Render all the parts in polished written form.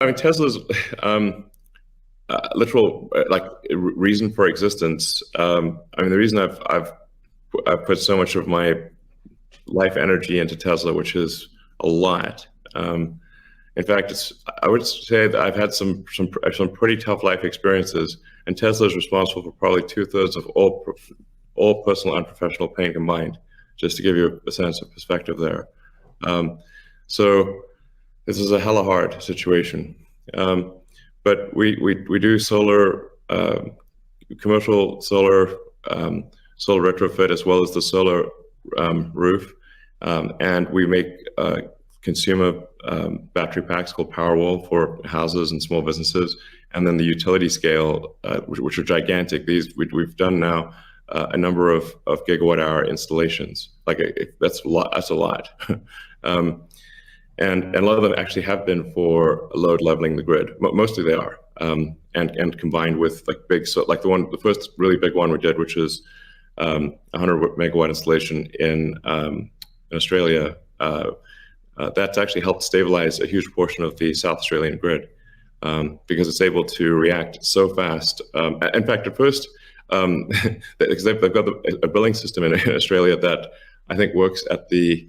I mean, Tesla's literal reason for existence. I mean, the reason I've put so much of my life energy into Tesla, which is a lot. In fact, I would say that I've had some pretty tough life experiences, and Tesla is responsible for probably 2/3 of all personal and professional pain combined. Just to give you a sense of perspective there. So this is a hella hard situation. But we do solar, commercial solar, solar retrofit, as well as the solar roof, and we make consumer battery packs called Powerwall for houses and small businesses, and then the utility scale, which are gigantic. These we've done now a number of gigawatt-hour installations. That's a lot. That's a lot. And a lot of them actually have been for load leveling the grid. Mostly they are, and combined with the first really big one we did, which is 100 megawatt installation in Australia. That's actually helped stabilize a huge portion of the South Australian grid, because it's able to react so fast. In fact, at first, because they've got a billing system in Australia that I think works at the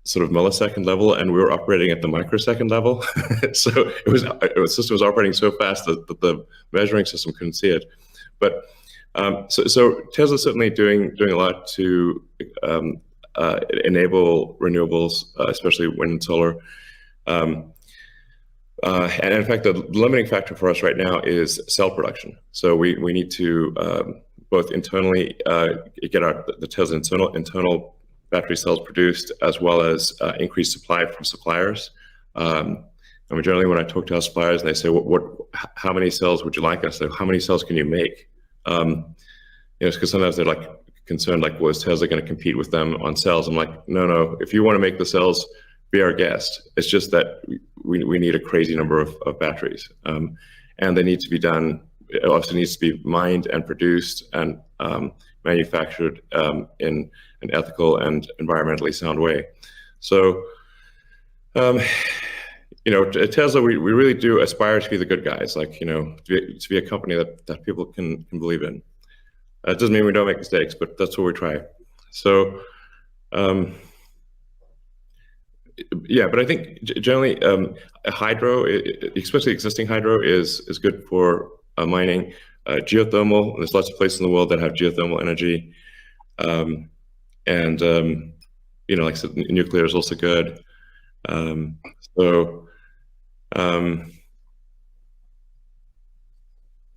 sort of millisecond level, and we were operating at the microsecond level. So the system was operating so fast that the measuring system couldn't see it. But so Tesla's certainly doing a lot to enable renewables, especially wind and solar. And in fact, the limiting factor for us right now is cell production. So we need to both internally get the Tesla internal battery cells produced, as well as increase supply from suppliers. I mean, generally, when I talk to our suppliers, and they say, how many cells would you like? I say, how many cells can you make? Because sometimes they're concerned, well, is Tesla going to compete with them on cells? I'm like, no. If you want to make the cells, be our guest. It's just that we need a crazy number of batteries, and they need to be done. It also needs to be mined and produced and manufactured in an ethical and environmentally sound way. So, at Tesla, we really do aspire to be the good guys, to be a company that people can believe in. It doesn't mean we don't make mistakes, but that's what we try. So, yeah, but I think generally hydro, especially existing hydro, is good for mining. Geothermal, there's lots of places in the world that have geothermal energy. Like I said, nuclear is also good.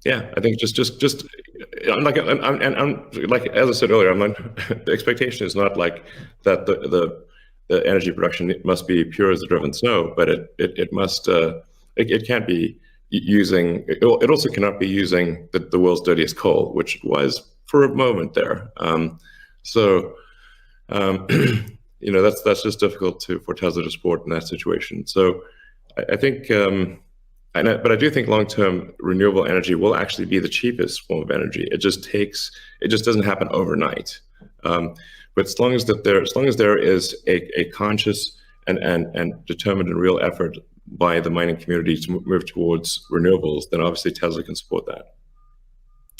Yeah, I think just I'm like as I said earlier, the expectation is not like that the energy production must be pure as the driven snow, but it must it can't be using it also cannot be using the world's dirtiest coal, which was for a moment there. That's just difficult for Tesla to support in that situation. So I think, but I do think long-term renewable energy will actually be the cheapest form of energy. It just doesn't happen overnight. But as long as there is a conscious and determined and real effort by the mining community to move towards renewables, then obviously Tesla can support that.